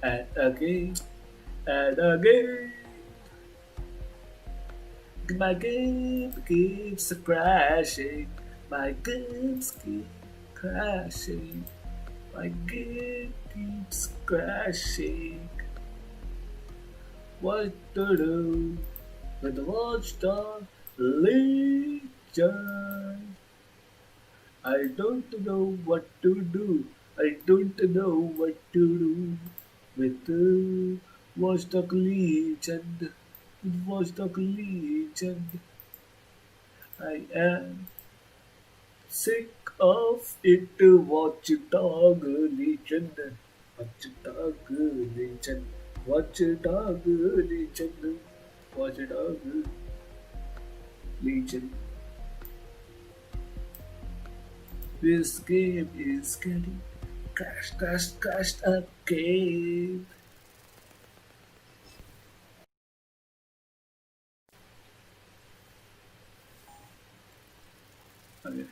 and again and again. My game keeps crashing. My games keep crashing. My game keeps crashing. What to do with the watchdog legion? I don't know what to do. I don't know what to do with the watchdog legion. Watchdog legion. I am sick of it. Watchdog legion. Watchdog legion. Watchdog legion. Watchdog legion. This game is getting crashed again. Okay.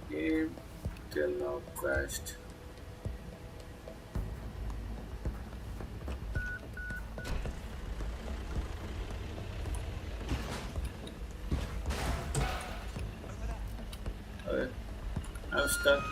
Game till now crashed. Okay. I'm stuck.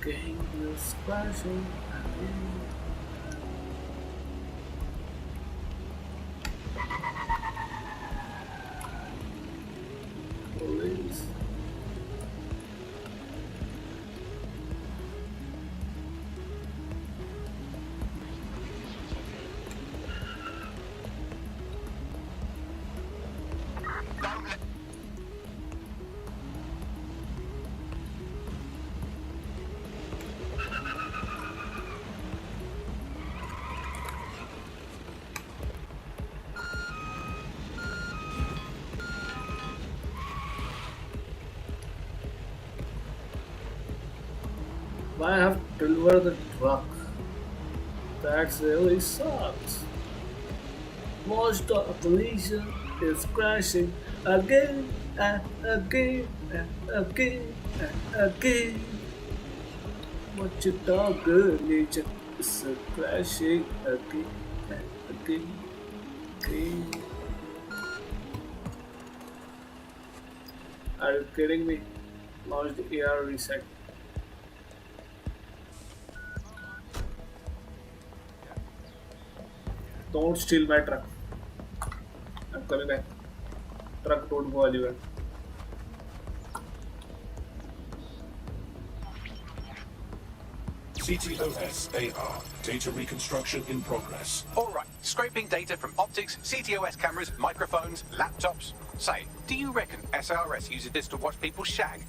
Game is crashing again. Police. Why I have to deliver the truck? That really sucks. Most of the collision is crashing again and again and again and again. What you talk good nature is crashing again and again. Again. Are you kidding me? Launch the AR reset. Don't steal my truck. I'm coming back. Truck don't go anywhere. CTOS AR. Data reconstruction in progress. All right, scraping data from optics, CTOS cameras, microphones, laptops. Say, do you reckon SRS uses this to watch people shag?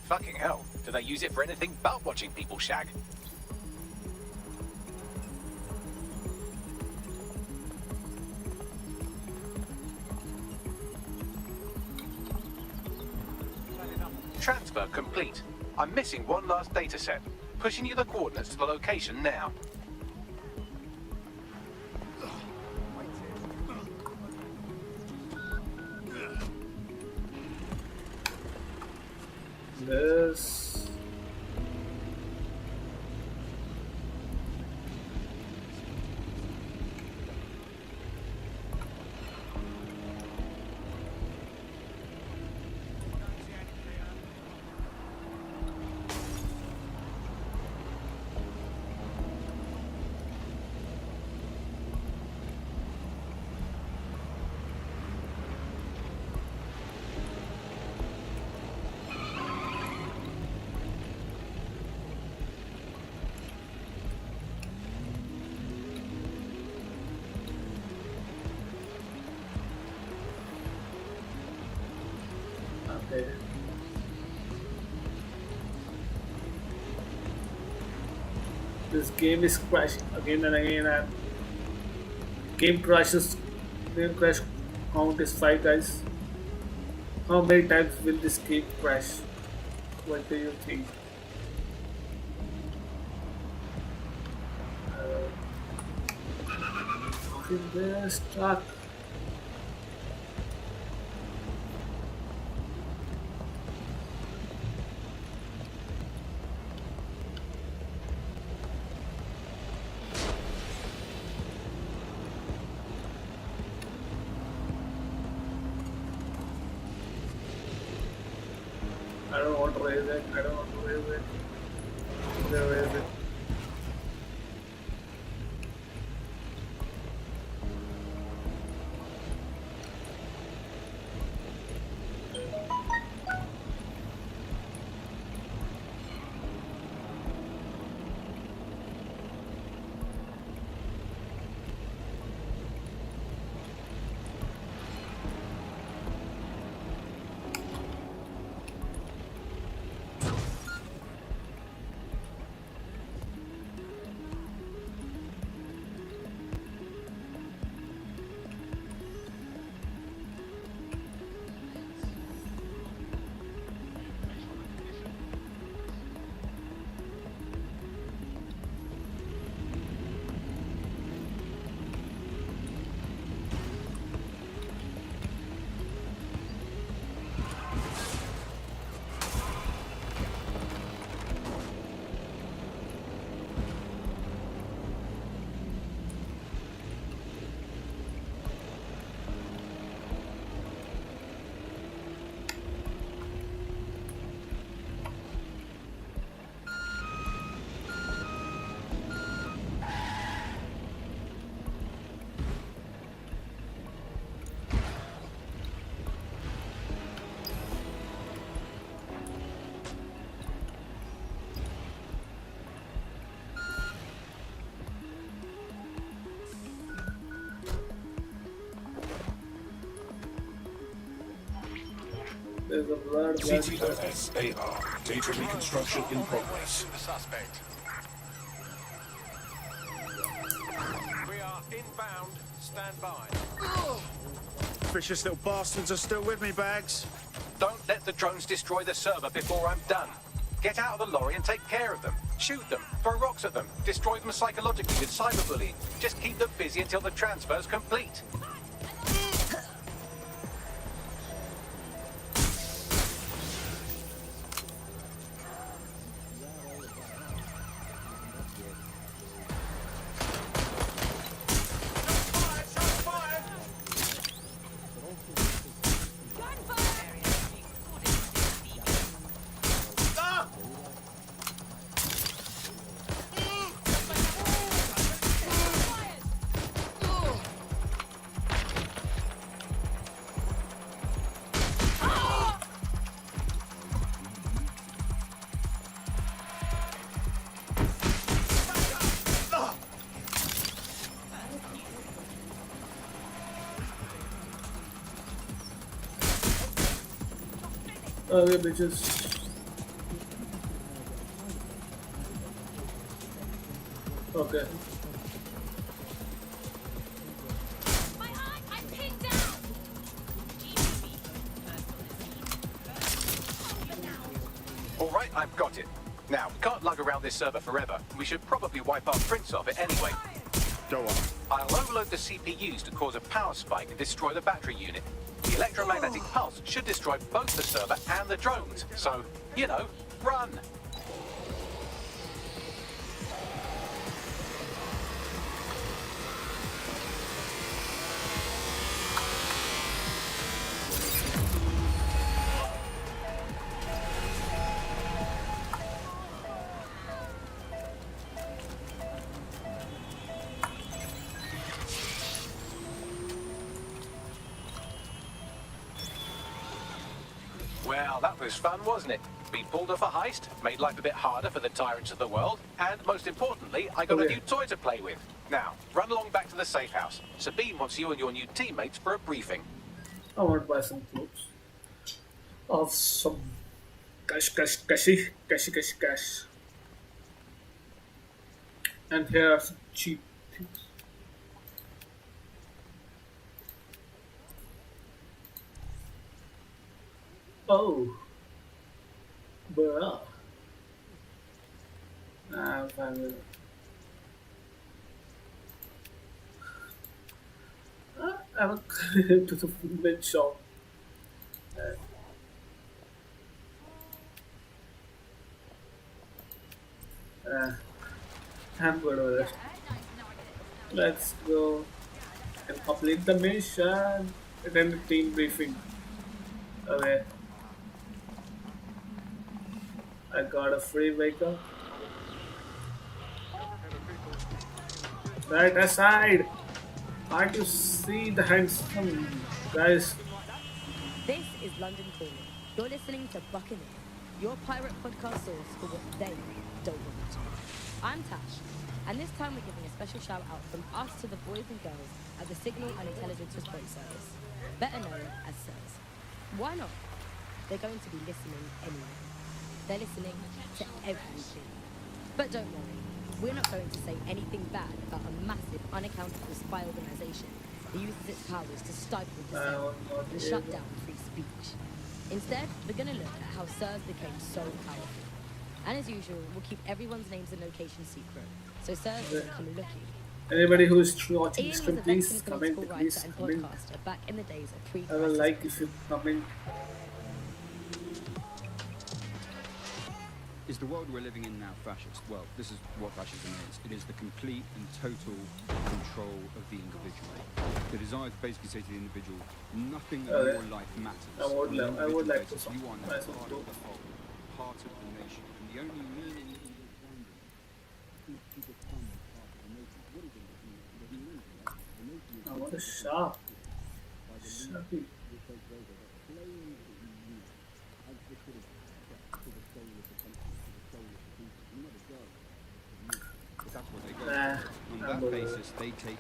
Fucking hell, do they use it for anything but watching people shag? Transfer complete. I'm missing one last data set. Pushing you the coordinates to the location now. this. Okay. This game is crashing again and again, and game crashes. Game crash count is 5, guys. How many times will this game crash? What do you think? Okay, there's stuck. I don't want to raise it. I don't want to raise it. Raise it. There's a blood. CTOS-AR. Data reconstruction in progress. The suspect. We are inbound. Stand by. Vicious little bastards are still with me, Bags. Don't let the drones destroy the server before I'm done. Get out of the lorry and take care of them. Shoot them, throw rocks at them, destroy them psychologically with cyberbullying. Just keep them busy until the transfer's complete. Okay, bitches. Okay. I'm pinned down. All right, I've got it. Now, we can't lug around this server forever. We should probably wipe our prints off it anyway. Go on. I'll overload the CPUs to cause a power spike and destroy the battery unit. The electromagnetic pulse should destroy both the server and the drones. So, you know, run. Well, that was fun, wasn't it? We pulled off a heist, made life a bit harder for the tyrants of the world, and most importantly, I got a new toy to play with. Now, run along back to the safe house. Sabine wants you and your new teammates for a briefing. I want to buy some clothes. Of some cash. And here are some cheap things. Oh, bruh. I'm fine with it. I will to the mid shop. I'm good with it. Let's go and complete the mission. Attend the team briefing. Okay. I got a free vehicle. Right aside. Can't you see the handsome guys? This is London Calling. You're listening to Buccaneer, your pirate podcast source for what they don't want. I'm Tash, and this time we're giving a special shout out from us to the boys and girls at the Signal and Intelligence Response Service, better known as SIRS. Why not? They're going to be listening anyway. They're listening to everything. But don't worry, we're not going to say anything bad about a massive, unaccountable spy organization that uses its powers to stifle dissent and shut down free speech. Instead, we're going to look at how SIRS became so powerful. And as usual, we'll keep everyone's names and locations secret, so SIRS doesn't come looking. Anybody who is watching Ian this was stream, a please veteran comment. political Please writer and comment. podcaster back in the days of I pre-crisis. will like if you comment. Is the world we're living in now fascist? Well, this is what fascism is. It is the complete and total control of the individual. The desire to basically say to the individual, nothing in your life matters. I would like to You are now buy part some of clothes. the whole, part of the nation. And the only meaning in your finding is to become part of the nation. What is the meaning? The nation is I want a shop. Shopping. That's what they go. Nah, On that basis, they take.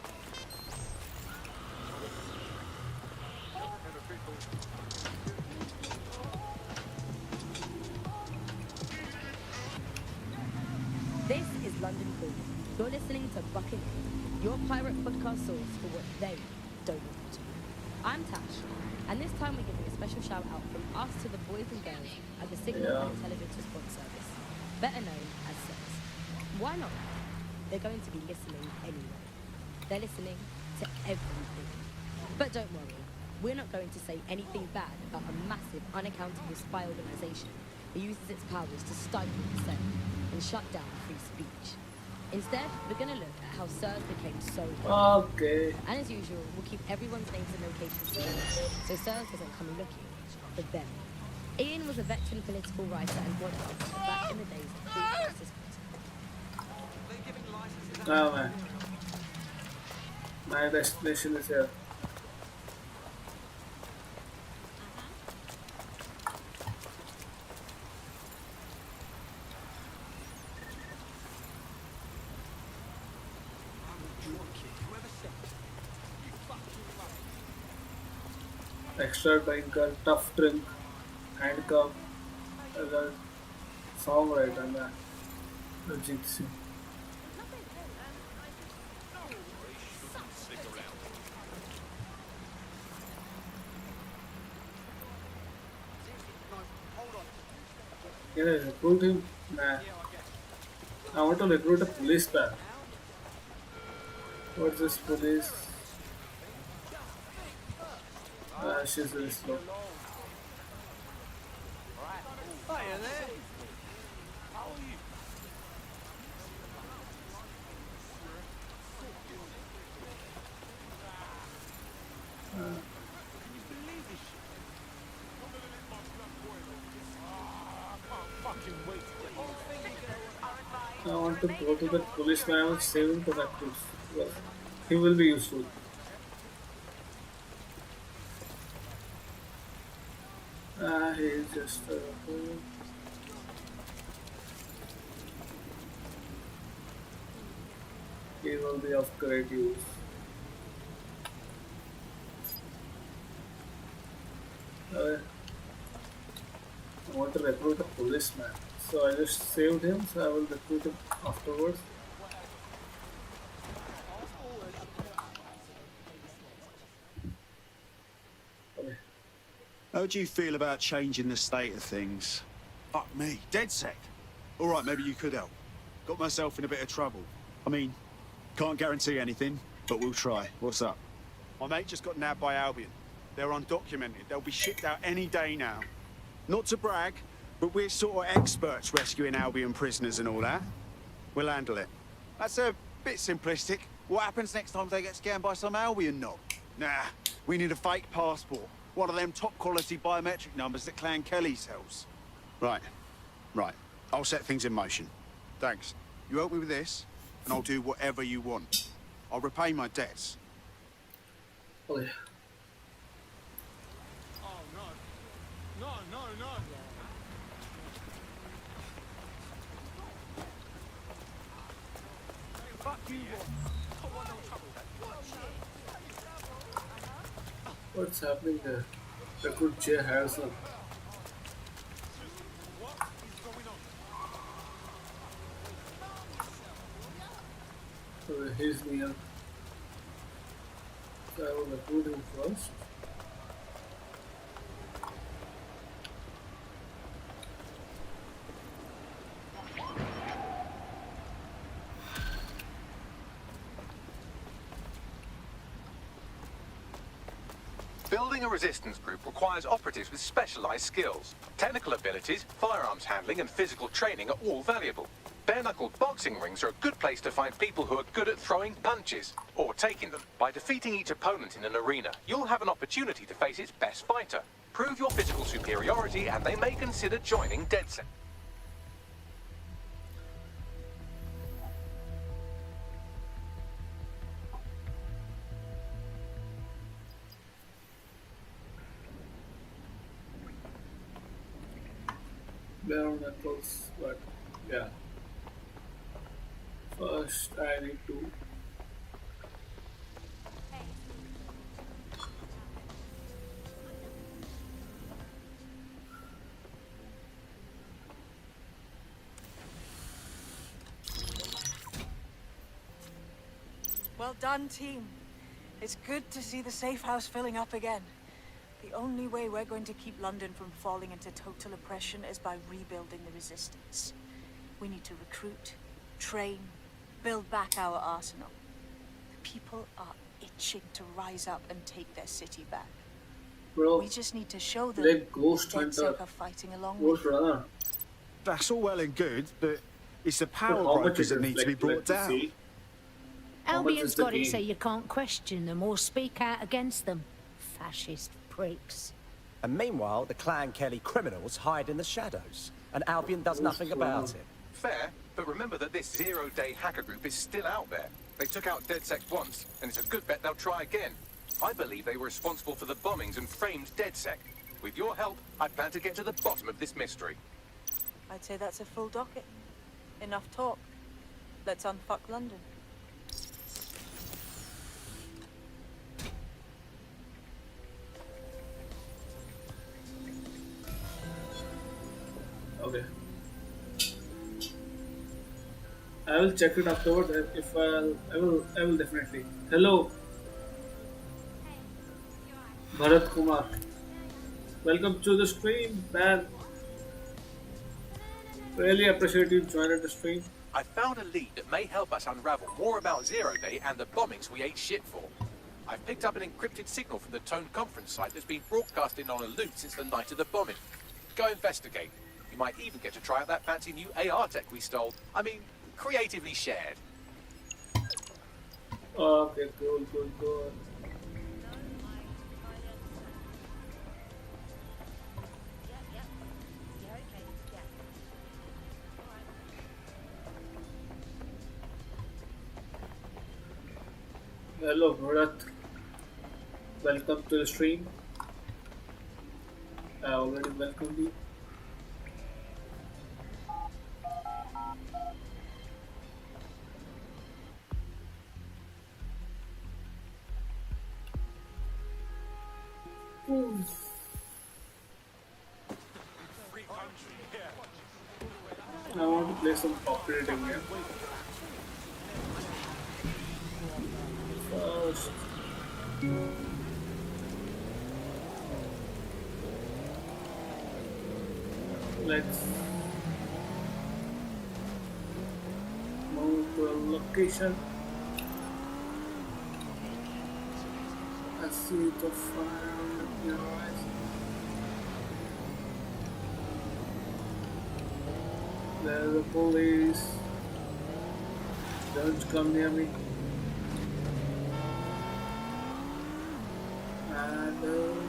This is London Calling. You're listening to Buccaneer, your pirate podcast source for what they don't want. I'm Tash, and this time we're giving a special shout out from us to the boys and girls at the Signal and Intelligence Response Service, better known as SIRS. Why not? They're going to be listening anyway. They're listening to everything. But don't worry, we're not going to say anything bad about a massive, unaccountable spy organization that uses its powers to stifle dissent and shut down free speech. Instead, we're going to look at how SIRS became so powerful. Okay. And as usual, we'll keep everyone's names and locations secret, so SIRS doesn't come looking for them. Ian was a veteran political writer and podcaster back in the days of pre-crisis. Now, man. My destination is here. Extra drinker, tough drink, handcuff, as a songwriter, man. Ajit Singh. Can I recruit him? Nah. I want to recruit a policeman. What's this police? She's very slow. I want to go to the policeman. I will save him for that too. Well, he will be useful. He's just. He will be of great use. I want to recruit a policeman. So I just saved him, so I will recruit him afterwards. Okay. How do you feel about changing the state of things? Fuck me, DedSec. All right, maybe you could help. Got myself in a bit of trouble. I mean, can't guarantee anything, but we'll try. What's up? My mate just got nabbed by Albion. They're undocumented. They'll be shipped out any day now. Not to brag, but we're sort of experts rescuing Albion prisoners and all that. We'll handle it. That's a bit simplistic. What happens next time they get scammed by some Albion knob? Nah, we need a fake passport. One of them top-quality biometric numbers that Clan Kelly sells. Right. I'll set things in motion. Thanks. You help me with this, and I'll do whatever you want. I'll repay my debts. Okay. No. Fuck you. What's happening there? Recruit J. Harrison. He's near. So I will recruit him first. Building a resistance group requires operatives with specialized skills. Technical abilities, firearms handling, and physical training are all valuable. Bare-knuckled boxing rings are a good place to find people who are good at throwing punches, or taking them. By defeating each opponent in an arena, you'll have an opportunity to face its best fighter. Prove your physical superiority, and they may consider joining DedSec. Bare knuckles, but yeah. First, I need to. Well done, team. It's good to see the safe house filling up again. The only way we're going to keep London from falling into total oppression is by rebuilding the resistance. We need to recruit, train, build back our arsenal. The people are itching to rise up and take their city back. Bro, We just need to show them like Ghost DedSec Hunter, are fighting along Ghost with. Runner. That's all well and good, but it's the But power how much brokers is that it? need to be brought let's down. see. How much is Albion's the got it so game? you can't question them or speak out against them. Fascist pricks. And meanwhile, the Clan Kelly criminals hide in the shadows, and Albion does nothing about it. Fair, but remember that this zero-day hacker group is still out there. They took out DedSec once, and it's a good bet they'll try again. I believe they were responsible for the bombings and framed DedSec. With your help, I plan to get to the bottom of this mystery. I'd say that's a full docket. Enough talk. Let's unfuck London. Okay. I will check it afterwards. If I will definitely. Hello, Bharat Kumar. Welcome to the stream, man. Really appreciate you joining the stream. I found a lead that may help us unravel more about Zero Day and the bombings we ate shit for. I've picked up an encrypted signal from the Tone conference site that's been broadcasting on a loop since the night of the bombing. Go investigate. You might even get to try out that fancy new AR tech we stole. I mean, creatively shared. Okay, cool. Hello, Bharat. Welcome to the stream. I already welcomed you. I want to play some operating game. First, let's move to a location. I see the fire with your eyes. There's the police. Don't come near me. And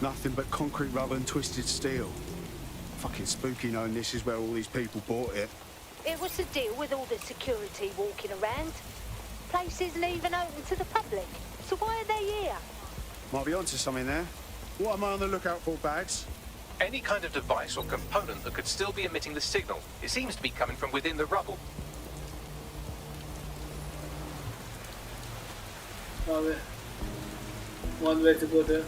Nothing but concrete rubber and twisted steel. Fucking spooky knowing this is where all these people bought it. It was the deal with all the security walking around. Place isn't even open to the public. So why are they here? Might be onto something there. What am I on the lookout for, Bags? Any kind of device or component that could still be emitting the signal. It seems to be coming from within the rubble. one way to go there.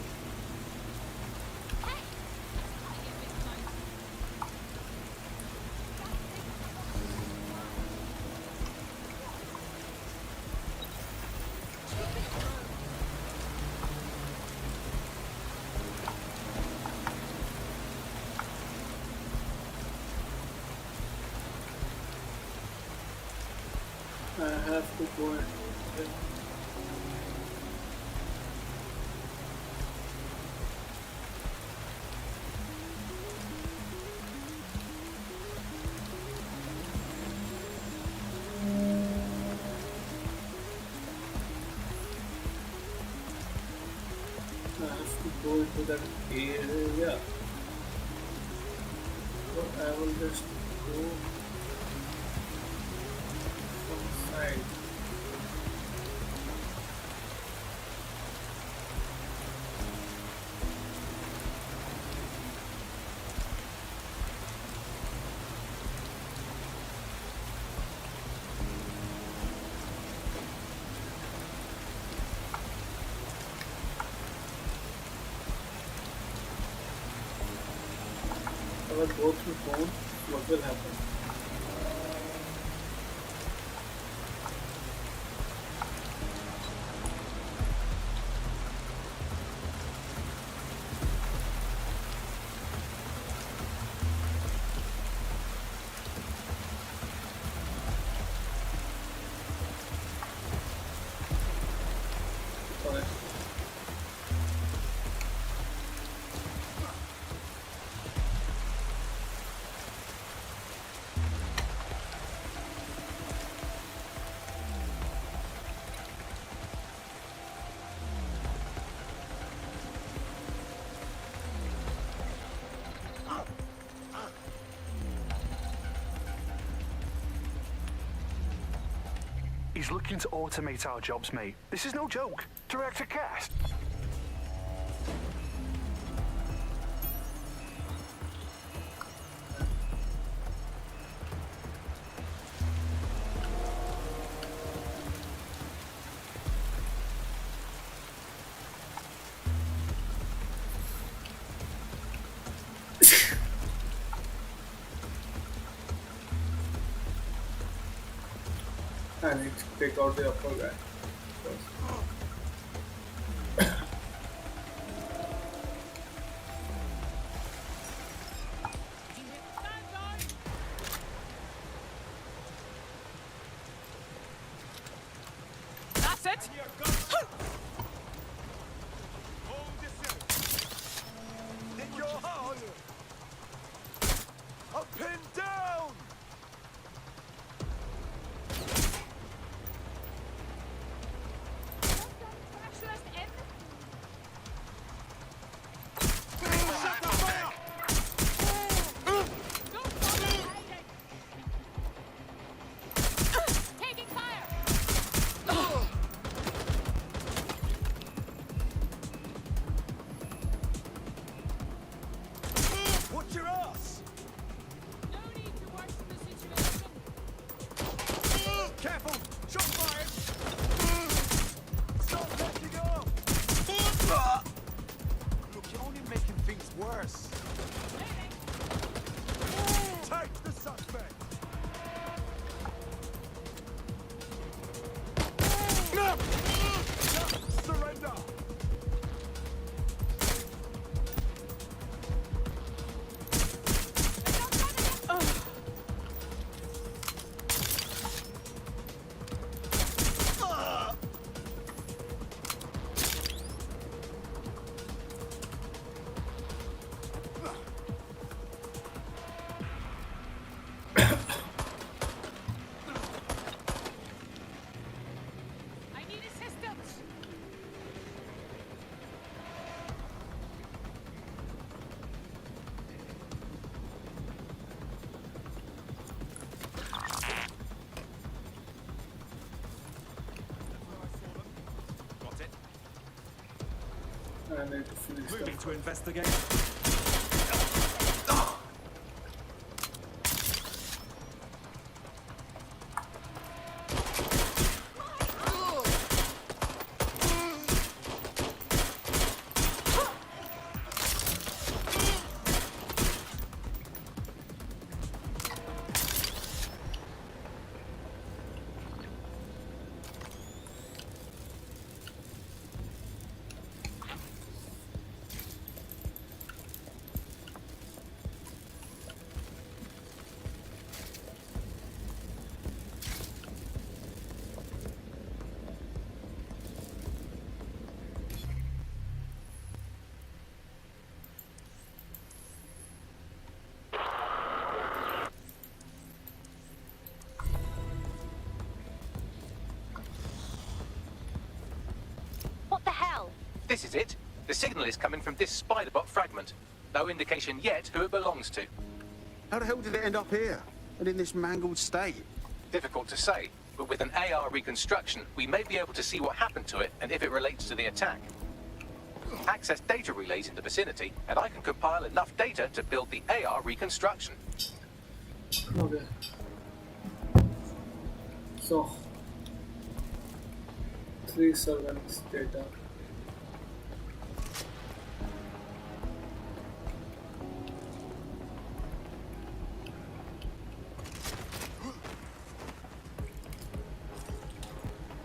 I have to go and go into that area. So I will just go outside. If I go through phone, what will happen? Alright. He's looking to automate our jobs, mate. This is no joke. Director cast. I need to take out the upper guy. That's it! Think you're hard? I'm pinned down! Taking fire! Watch your ass! No need to worsen the situation. Careful! Shot fired! Stop letting off! Look, you're only making things worse. Take the suspect! Surrender! I need assistance. Got it. I need to finish Moving that. to investigate. What the hell? This is it. The signal is coming from this spider-bot fragment. No indication yet who it belongs to. How the hell did it end up here? And in this mangled state? Difficult to say, but with an AR reconstruction, we may be able to see what happened to it and if it relates to the attack. Access data relays in the vicinity, and I can compile enough data to build the AR reconstruction. Okay. So 3 servants data.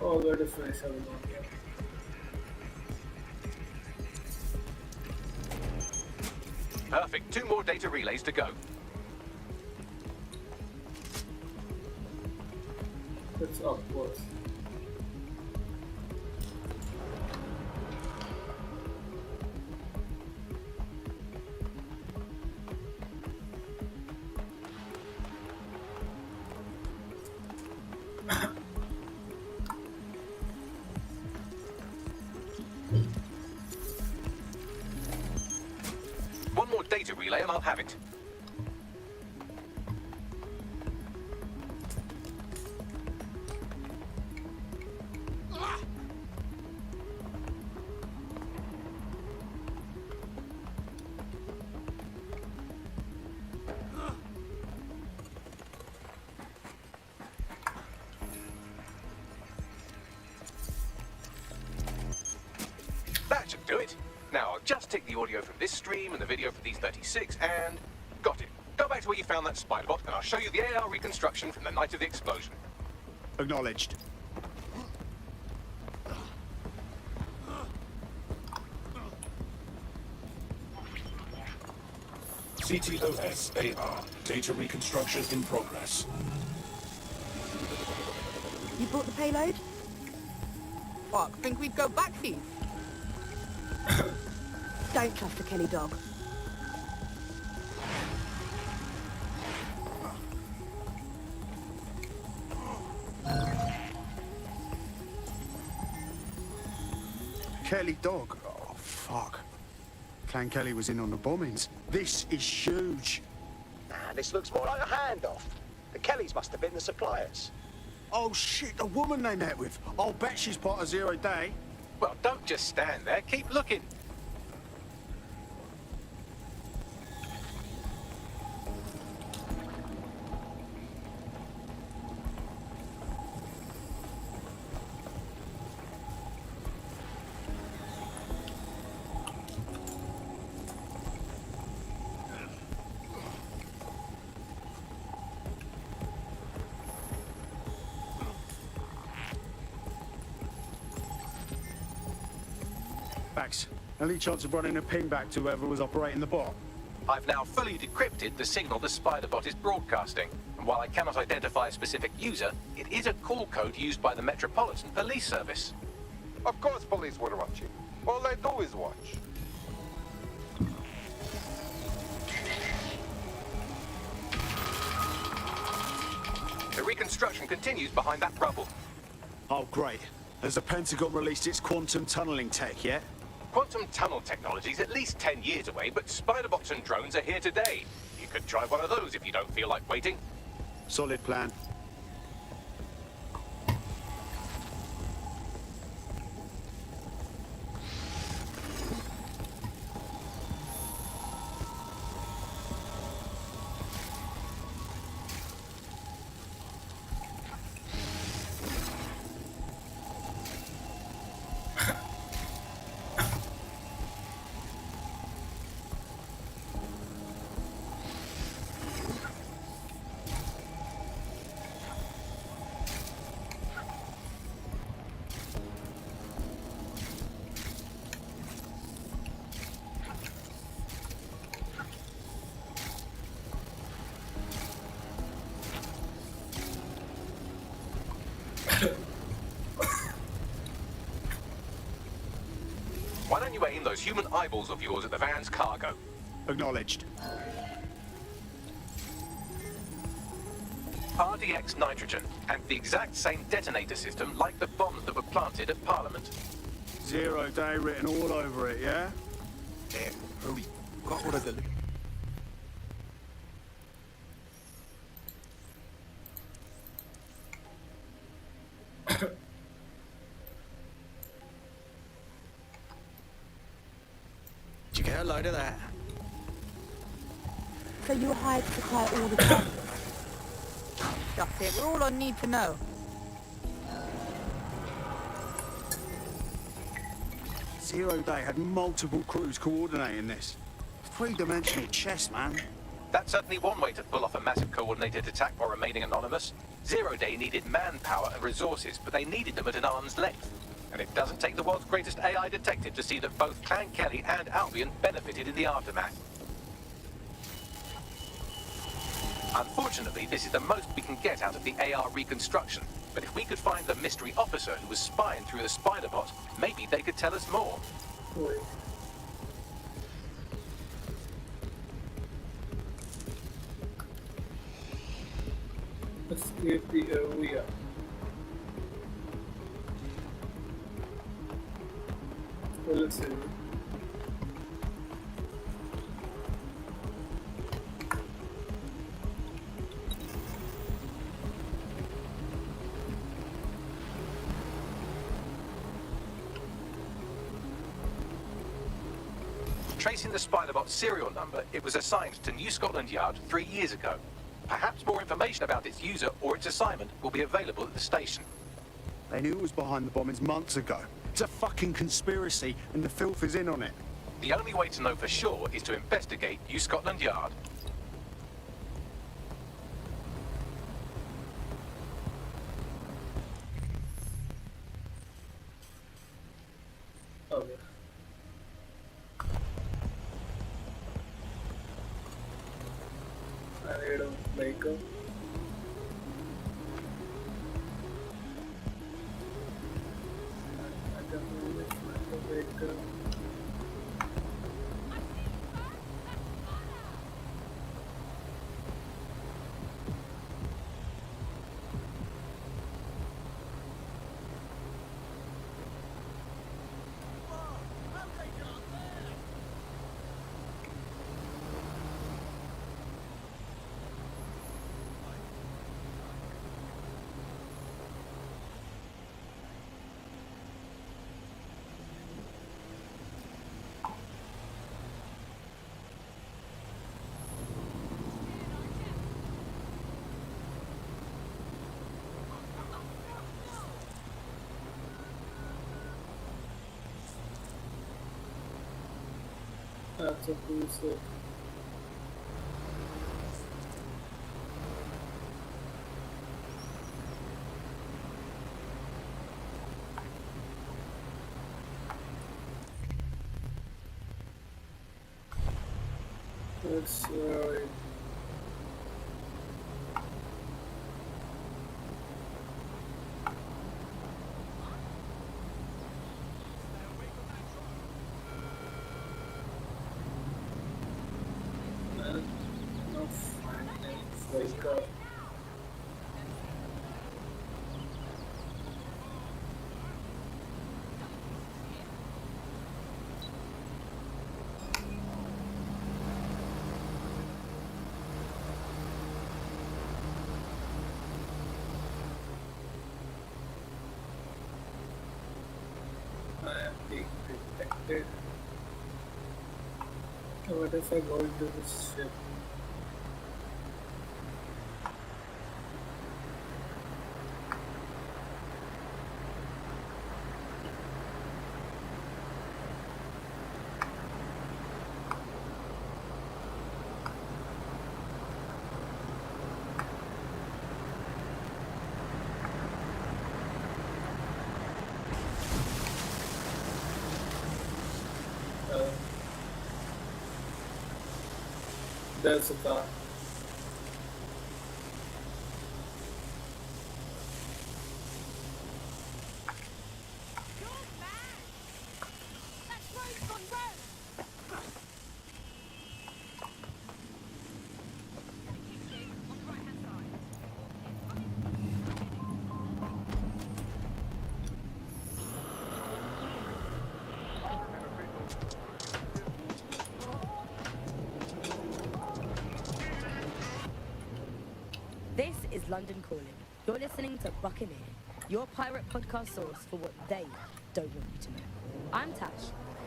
Oh, where to finish everyone here. Perfect. 2 more data relays to go. It's upwards. One more data relay and I'll have it. just take the audio from this stream and the video from these 36 and... Got it. Go back to where you found that spider bot and I'll show you the AR reconstruction from the night of the explosion. Acknowledged. CTOS AR. Data reconstruction in progress. You brought the payload? What, think we'd go back for you? Don't trust the Kelly dog. Kelly dog? Oh, fuck. Clan Kelly was in on the bombings. This is huge. Nah, this looks more like a handoff. The Kellys must have been the suppliers. Oh, shit, the woman they met with. I'll bet she's part of Zero Day. Well, don't just stand there. Keep looking. Max, any chance of running a ping back to whoever was operating the bot? I've now fully decrypted the signal the spider bot is broadcasting. And while I cannot identify a specific user, it is a call code used by the Metropolitan Police Service. Of course police were watching. All they do is watch. The reconstruction continues behind that rubble. Oh, great. Has the Pentagon released its quantum tunneling tech yet? Quantum tunnel technology is at least 10 years away, but spider bots and drones are here today. You could try one of those if you don't feel like waiting. Solid plan. Why don't you aim those human eyeballs of yours at the van's cargo? Acknowledged. RDX nitrogen, and the exact same detonator system like the bombs that were planted at Parliament. Zero Day written all over it, yeah? Damn, hurry. Got what I got. Did you get a load of that? So you were hired to supply all the time? That's it, we're all I need to know. Zero Day had multiple crews coordinating this. Three-dimensional chess, man. That's certainly one way to pull off a massive coordinated attack while remaining anonymous. Zero Day needed manpower and resources, but they needed them at an arm's length. And it doesn't take the world's greatest AI detective to see that both Clan Kelly and Albion benefited in the aftermath. Unfortunately, this is the most we can get out of the AR reconstruction. But if we could find the mystery officer who was spying through the spider bot, maybe they could tell us more. Wait. Escape the area. Well, let's see. Tracing the Spiderbot's serial number, it was assigned to New Scotland Yard 3 years ago. Perhaps more information about its user or its assignment will be available at the station. They knew it was behind the bombings months ago. It's a fucking conspiracy, and the filth is in on it. The only way to know for sure is to investigate New Scotland Yard. Okay. I need a vehicle. I can only find a vehicle. That's a cool set. That's right. Not finding vehicle. I am being detected. What if I go into this ship? There's a car. This is London Calling. You're listening to Buccaneer, your pirate podcast source for what they don't want you to know. I'm Tash,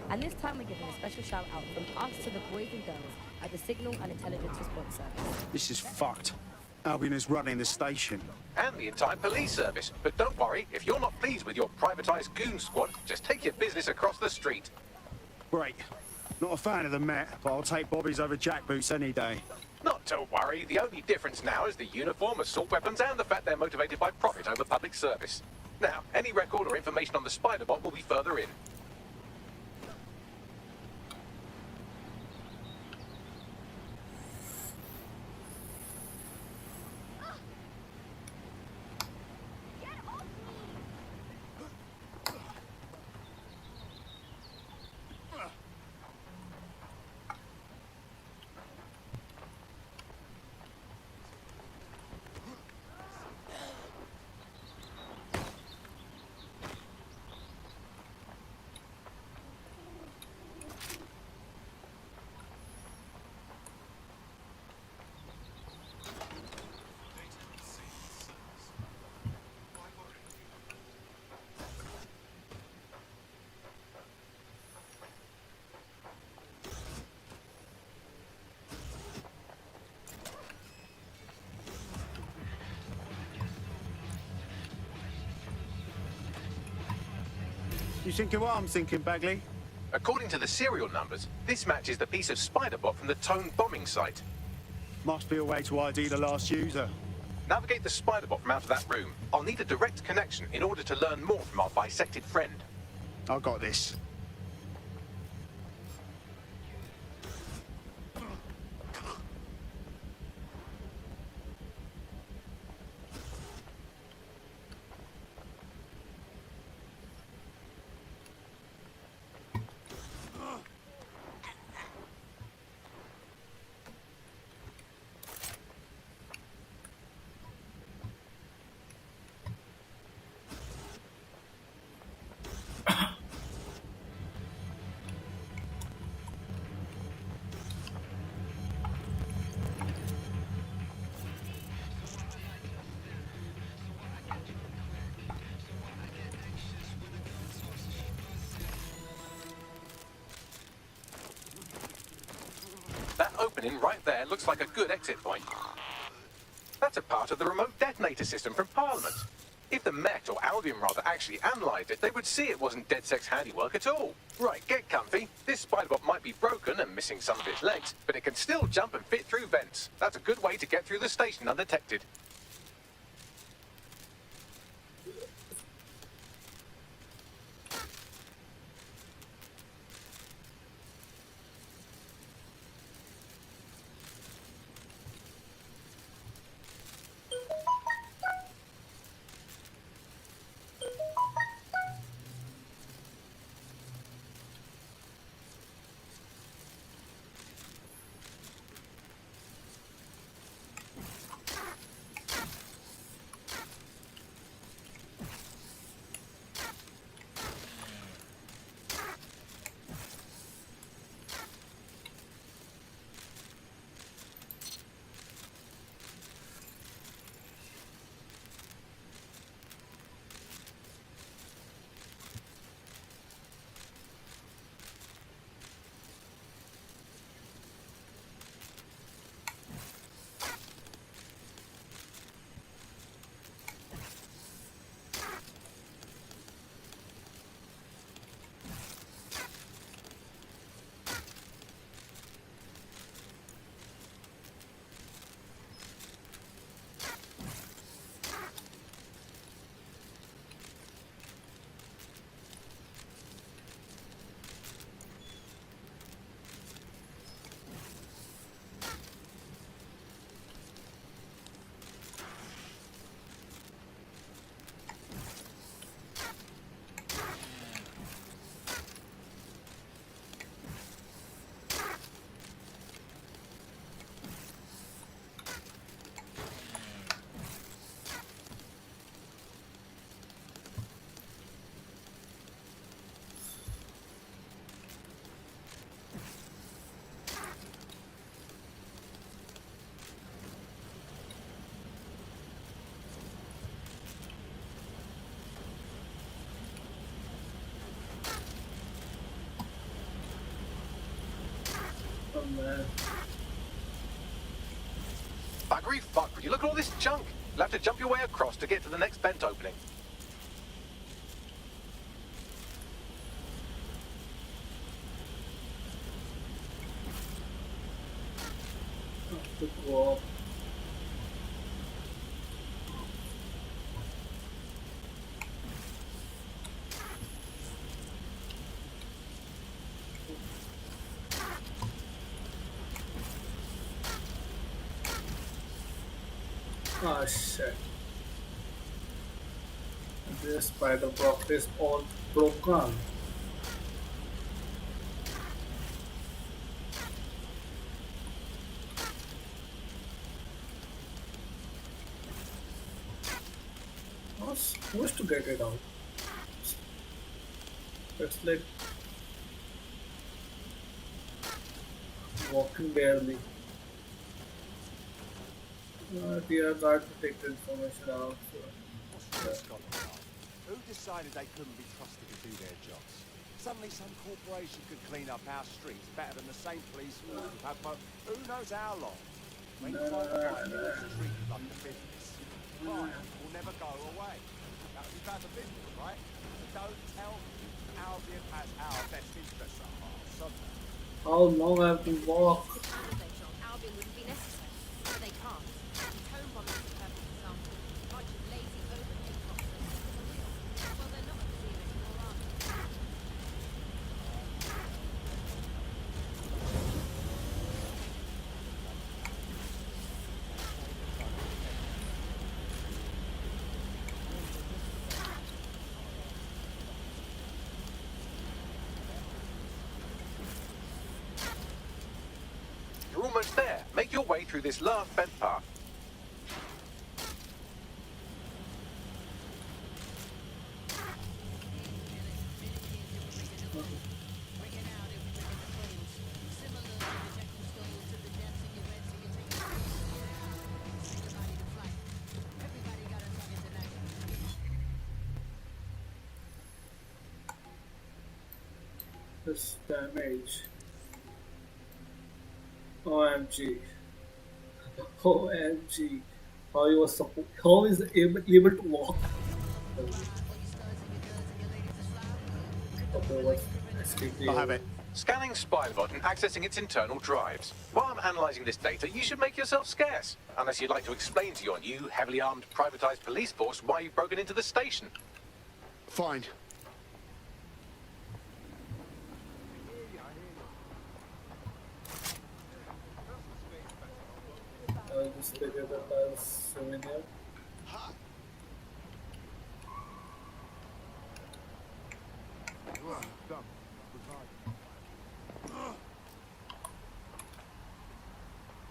and this time we're giving a special shout out from us to the boys and girls at the Signal and Intelligence Response Service. This is fucked. Albion is running the station. And the entire police service. But don't worry, if you're not pleased with your privatised goon squad, just take your business across the street. Great. Not a fan of the Met, but I'll take Bobby's over jackboots any day. Not to worry, the only difference now is the uniform, assault weapons, and the fact they're motivated by profit over public service. Now, any record or information on the spider bot will be further in. You thinking what I'm thinking, Bagley? According to the serial numbers, this matches the piece of spider bot from the Tone bombing site. Must be a way to ID the last user. Navigate the spider bot from out of that room. I'll need a direct connection in order to learn more from our bisected friend. I got this. That opening right there looks like a good exit point. That's a part of the remote detonator system from Parliament. If the Met, or Albion rather, actually analysed it, they would see it wasn't DedSec's handiwork at all. Right, get comfy. This spiderbot might be broken and missing some of its legs, but it can still jump and fit through vents. That's a good way to get through the station undetected. Oh man. Buggery fuck, would you look at all this junk? You'll have to jump your way across to get to the next vent opening. To go up. Ah shit. This spider block is all broken. I was supposed to get it out. It's like walking barely. Dear God to take the information out. So, Who decided they couldn't be trusted to do their jobs? Suddenly some corporation could clean up our streets better than the same police force we've had for who knows how long. When crime is treated like a business, crime will never go away. We found the business, right? So don't tell me Albion has our best interests at heart. Sod that. How long I have to walk? Albion wouldn't be necessary. No, they can't. Home bombing is a perfect example. A bunch of lazy, overpaid cops are real. Well, they're not at sea anymore, are they? You're almost there. Make your way through this last bed path. This damage. OMG. OMG. How he was supposed, how is able to walk? Okay, what's escaping? I have it. Scanning Spybot and accessing its internal drives. While I'm analysing this data, you should make yourself scarce. Unless you'd like to explain to your new, heavily armed, privatised police force why you've broken into the station. Fine. I'll just pick it up as souvenir.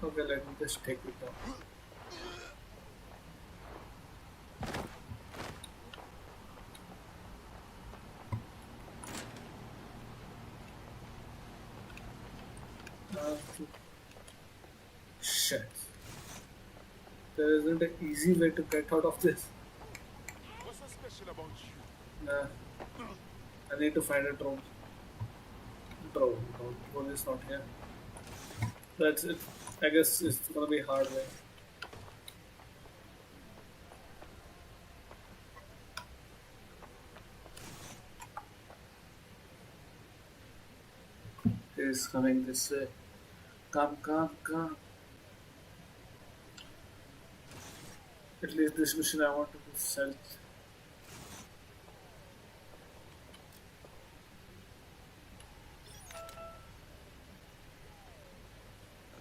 Okay, let me just take it down. Shit. There isn't an easy way to get out of this. What's so special about you? Nah. I need to find a drone. Drone is not here. That's it. I guess it's gonna be hard way. It's coming this way. Come. At least this mission I want to do stealth.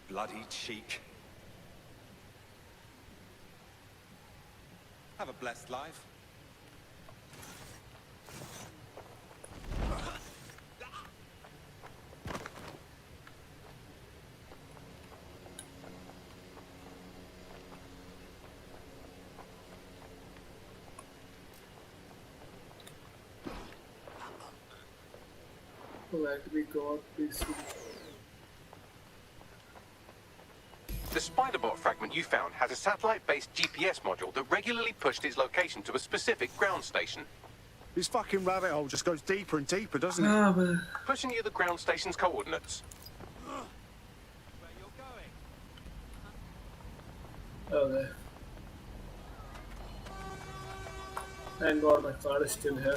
Bloody cheek. Have a blessed life. Let me go out, please. The Spiderbot fragment you found has a satellite-based GPS module that regularly pushed its location to a specific ground station. This fucking rabbit hole just goes deeper and deeper, doesn't it? Ah, man. Pushing you the ground station's coordinates. Where you're going? Okay. Thank God my card is still here.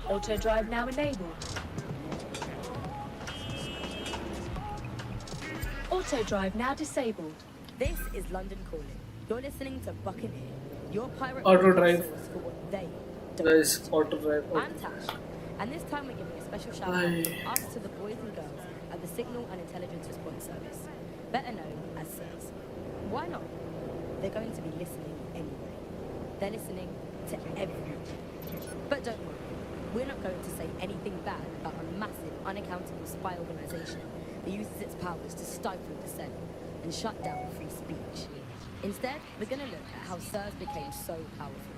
Auto drive now enabled. Auto drive now disabled. This is London Calling. You're listening to Buccaneer, your pirate Auto drive. source for what they don't. There is auto drive. I'm Tash, and this time we're giving a special shout out us to the boys and girls at the Signal and Intelligence Response Service, better known as SIRS. Why not? They're going to be listening anyway. They're listening to everything. But don't worry, we're not going to say anything bad about a massive, unaccountable spy organization that uses its powers to stifle dissent and shut down free speech. Instead, we're going to look at how SIRS became so powerful.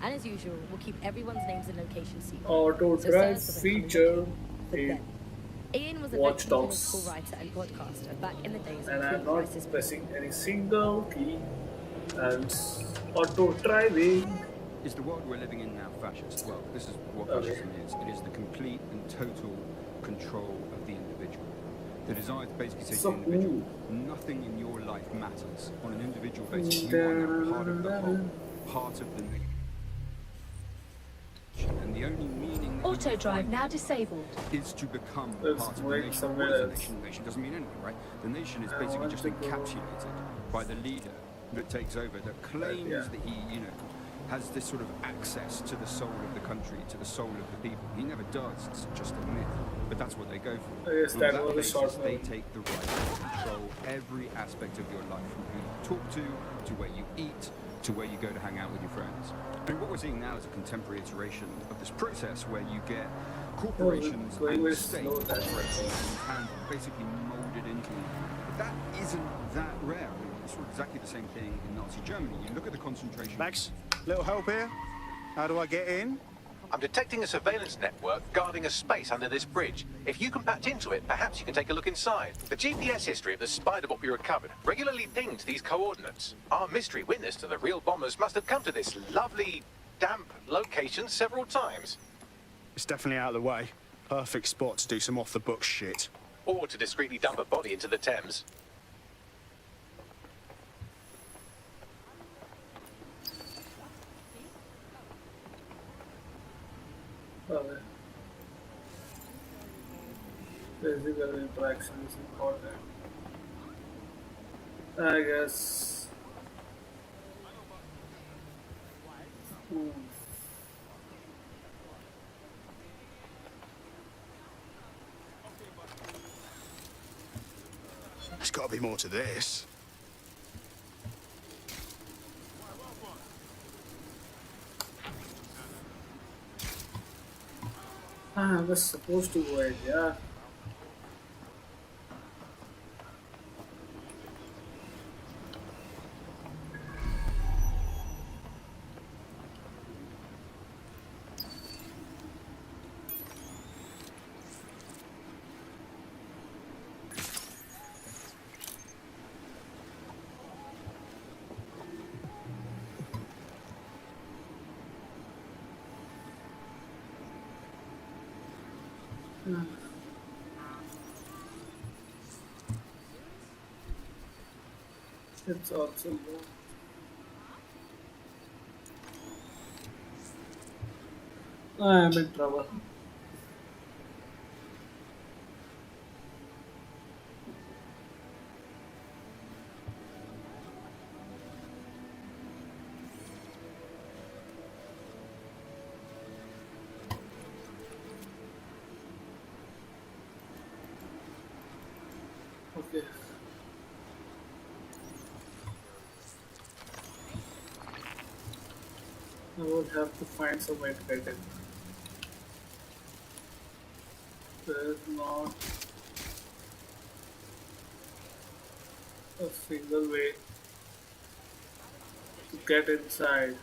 And as usual, we'll keep everyone's names and locations secret. Auto So drive SIRS doesn't feature for in them. Ian was a Watch veteran Dogs. political writer and podcaster back in the days And of I'm not pre-crisis. pressing any single key. And auto driving. Is the world we're living in now fascist? Well, this is what Okay. fascism is. It is the complete and total control of the individual. The design basically says to So the individual, nothing in your life matters. On an individual basis, you are now part of the whole, part of the nation. And the only meaning that Auto you drive find now disabled. is to become It's part of the going nation. somewhere What is a else. nation? The nation doesn't mean anything, right? The nation is I basically want just to go encapsulated by the leader that takes over, that claims yeah. that he, you know, has this sort of access to the soul of the country, to the soul of the people. He never does. It's just a myth. But that's what they go for. I guess On that that was a basis, short they movie. take the right to control every aspect of your life, from who you talk to where you eat, to where you go to hang out with your friends. I mean, what we're seeing now is a contemporary iteration of this process where you get corporations going and very the state slow, that operating and basically molded into you. But that isn't that rare. I mean, it's sort of exactly the same thing in Nazi Germany. You look at the concentration... Max, little help here? How do I get in? I'm detecting a surveillance network guarding a space under this bridge. If you can patch into it, perhaps you can take a look inside. The GPS history of the spider bot we recovered regularly pings these coordinates. Our mystery witness to the real bombers must have come to this lovely, damp location several times. It's definitely out of the way. Perfect spot to do some off-the-books shit. Or to discreetly dump a body into the Thames. Okay. Physical interaction is important. I guess. There's got to be more to this. I was supposed to wait, yeah. It's also low. I am in trouble. Okay. I would have to find some way to get in. There's not a single way to get inside.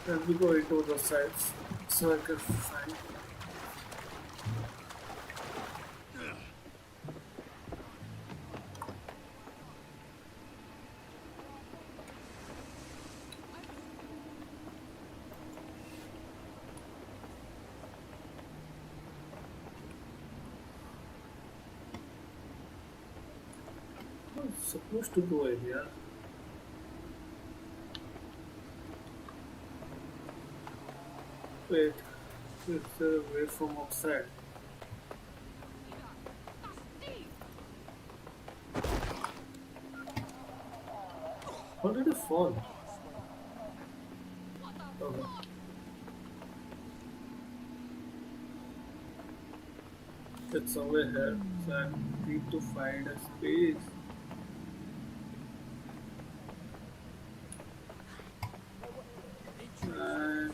Let me go into the sides so I can find. I'm supposed to go in, yeah. Wait, is there a way from outside? How did it fall? Okay. It's somewhere here, so I need to find a space. And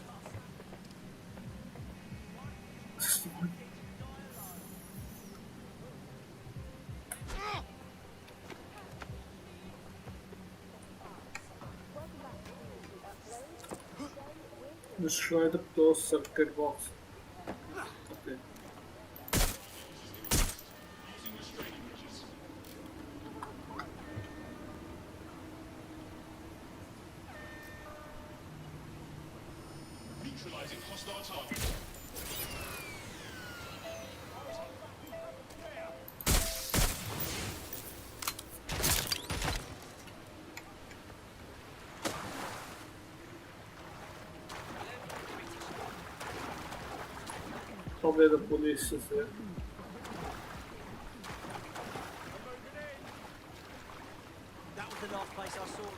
destroy the closed circuit box. Okay. Probably the police is here. That was the last place I saw them.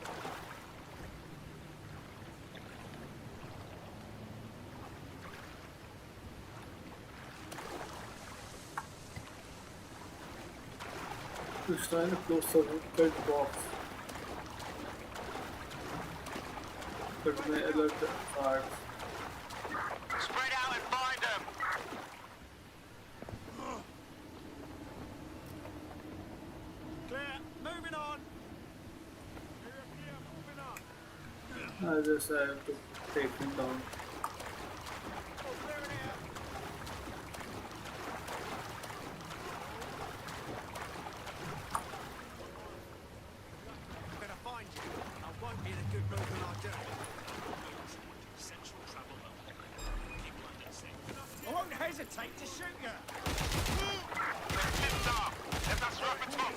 He's trying to close the red box. But may alert the guards. Spread out and find them! Clear, moving on! I just have to take him down. I'm gonna find you. I won't be in a good mood when I do. Central travel keep London safe. I won't hesitate to shoot you. That's rough and tough.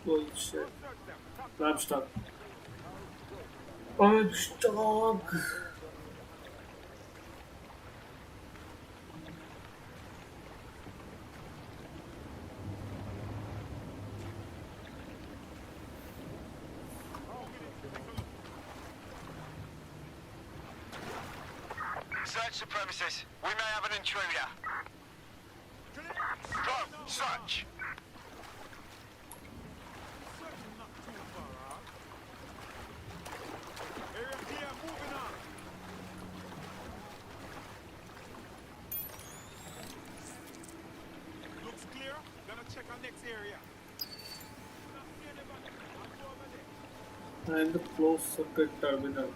Bullshit. I'm stuck. I'm stuck. Search the premises. We may have an intruder. Go, search. Area clear, moving on. Looks clear. Gonna check our next area. And the closed circuit terminal.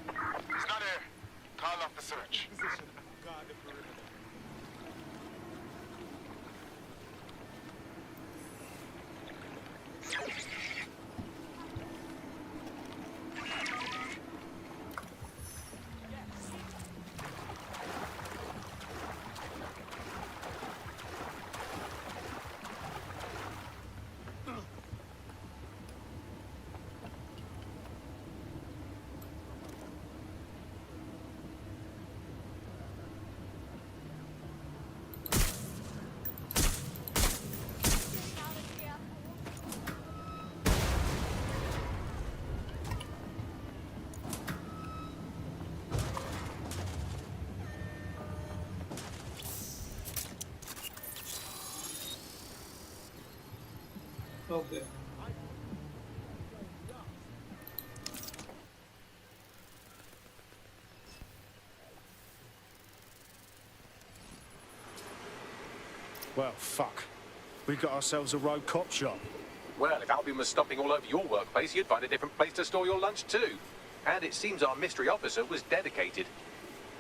He's not here. Call off the search. Guard the perimeter. Okay. Well, fuck. We got ourselves a rogue cop shop. Well, if Albion was stomping all over your workplace, you'd find a different place to store your lunch too. And it seems our mystery officer was dedicated.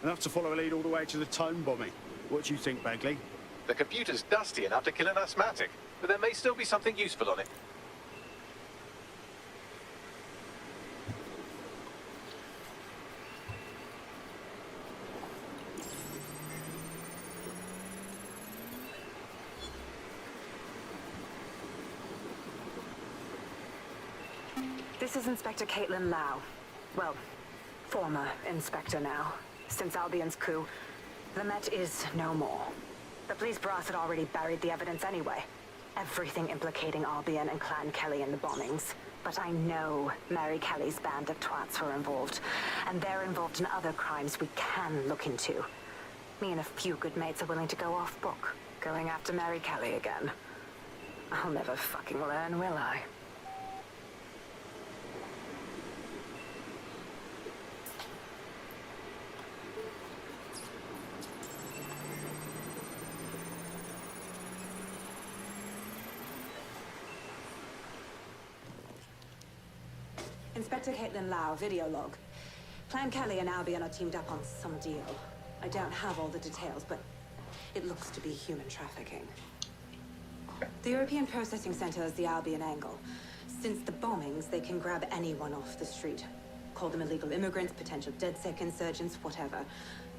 Enough to follow a lead all the way to the tone bombing. What do you think, Bagley? The computer's dusty enough to kill an asthmatic, but there may still be something useful on it. This is Inspector Caitlin Lau. Well, former inspector now. Since Albion's coup, the Met is no more. The police brass had already buried the evidence anyway. Everything implicating Albion and Clan Kelly in the bombings. But I know Mary Kelly's band of twats were involved. And they're involved in other crimes we can look into. Me and a few good mates are willing to go off book, going after Mary Kelly again. I'll never fucking learn, will I? Inspector Caitlin Lau, video log. Clan Kelly and Albion are teamed up on some deal. I don't have all the details, but it looks to be human trafficking. The European Processing Center is the Albion angle. Since the bombings, they can grab anyone off the street. Call them illegal immigrants, potential DedSec insurgents, whatever.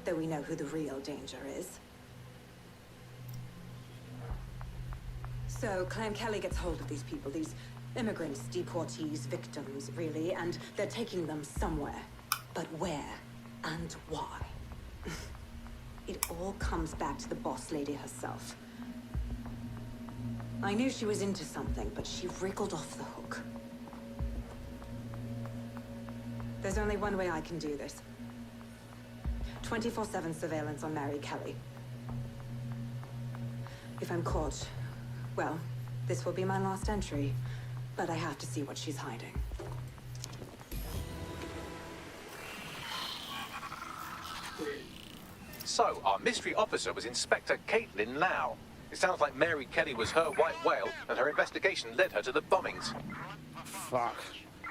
Though we know who the real danger is. So, Clan Kelly gets hold of these people, these immigrants, deportees, victims, really, and they're taking them somewhere. But where and why? It all comes back to the boss lady herself. I knew she was into something, but she wriggled off the hook. There's only one way I can do this. 24/7 surveillance on Mary Kelly. If I'm caught, well, this will be my last entry. But I have to see what she's hiding. So, our mystery officer was Inspector Caitlin Lau. It sounds like Mary Kelly was her white whale, and her investigation led her to the bombings. Fuck.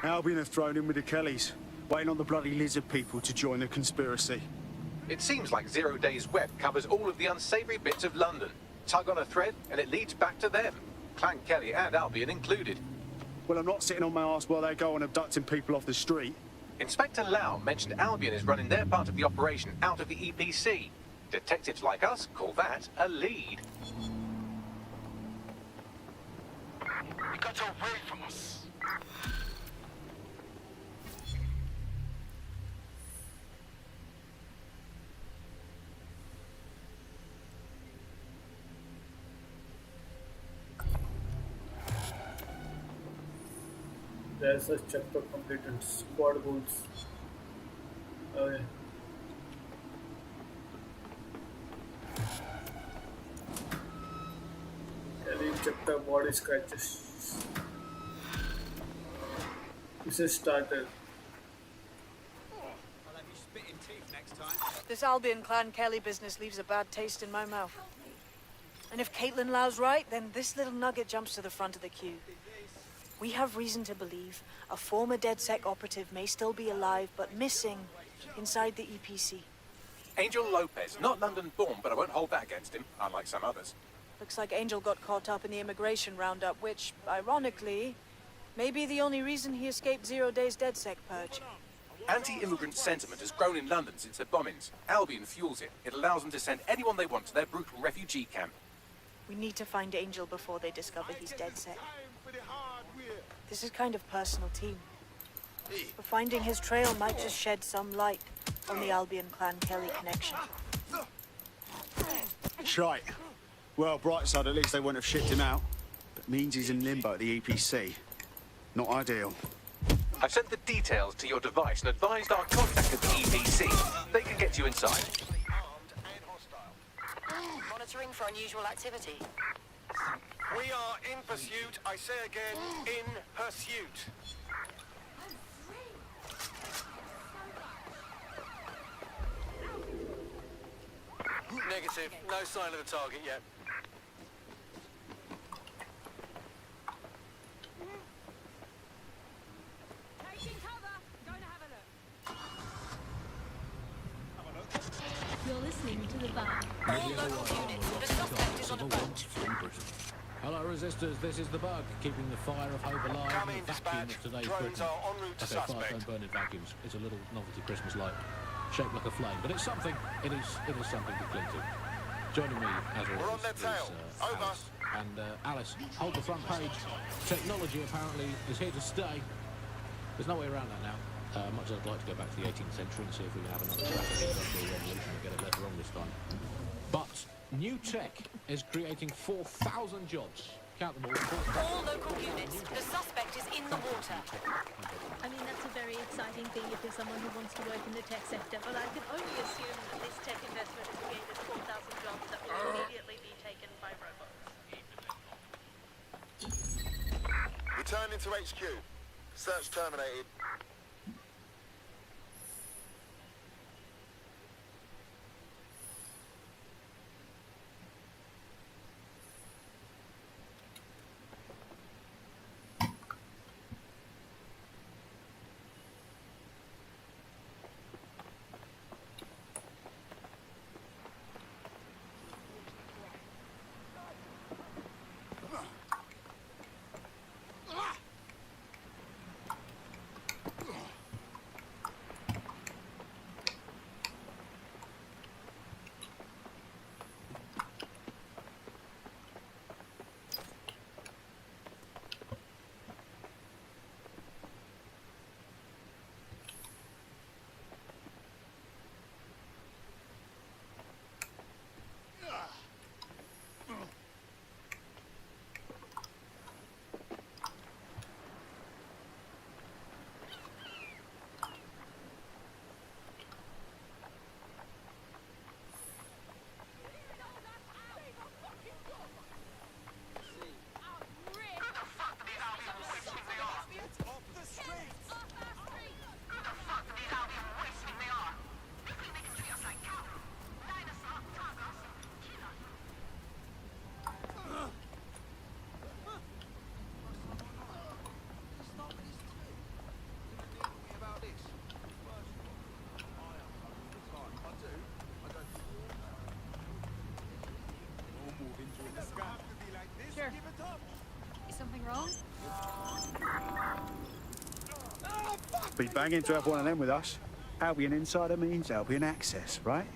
Albion have thrown in with the Kellys, waiting on the bloody lizard people to join the conspiracy. It seems like 0 Days Web covers all of the unsavory bits of London. Tug on a thread, and it leads back to them. Clan Kelly and Albion included. Well, I'm not sitting on my ass while they go on abducting people off the street. Inspector Lau mentioned Albion is running their part of the operation out of the EPC. Detectives like us call that a lead. You got away from us. There's a chapter completed. Squad goals. Okay. Kelly chapter body scratches. This is started. This Albion Clan Kelly business leaves a bad taste in my mouth. And if Caitlin Lau's right, then this little nugget jumps to the front of the queue. We have reason to believe a former DedSec operative may still be alive, but missing inside the EPC. Angel Lopez, not London-born, but I won't hold that against him, unlike some others. Looks like Angel got caught up in the immigration roundup, which, ironically, may be the only reason he escaped 0 Days DedSec purge. Anti-immigrant sentiment has grown in London since the bombings. Albion fuels it. It allows them to send anyone they want to their brutal refugee camp. We need to find Angel before they discover he's DedSec. This is kind of personal team. But finding his trail might just shed some light on the Albion Clan Kelly connection. Shite. Well, bright side, at least they won't have shipped him out. But means he's in limbo at the EPC. Not ideal. I've sent the details to your device and advised our contact at the EPC. They can get you inside. Monitoring for unusual activity. We are in pursuit, I say again, in pursuit. Negative, no sign of the target yet. Taking cover. Going to have a look. You're listening to the Bug. All local units, the suspect is on a boat. Hello, resistors. This is the Bug, keeping the fire of hope alive Come in in, the vacuum dispatch. of today's Drones Britain. are en route to Okay, fire suspect. don't burn in vacuums. It's a little novelty Christmas light, shaped like a flame, but it's something. It is something to cling to. Joining me, as always, We're on their tail. Over. Alice. And Alice, hold the front page. Technology apparently is here to stay. There's no way around that now. Much as I'd like to go back to the 18th century and see if we can have another crack at the Industrial Revolution and get it left wrong this time. But new tech is creating 4,000 jobs. Count them all. 4,000. All local units, the suspect is in the water. I mean, that's a very exciting thing if you're someone who wants to work in the tech sector, but I can only assume that this tech investment has created 4,000 jobs that will immediately be taken by robots. Returning to HQ. Search terminated. Be banging to have one of them with us. Albion Insider means Albion Access, right?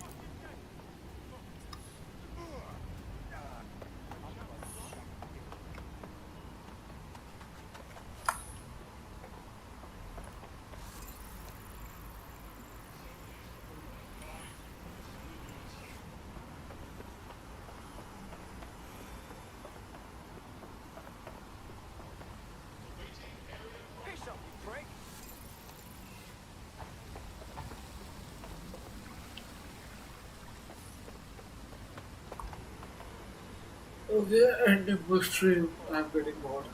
Okay, ending my stream. I'm getting bored.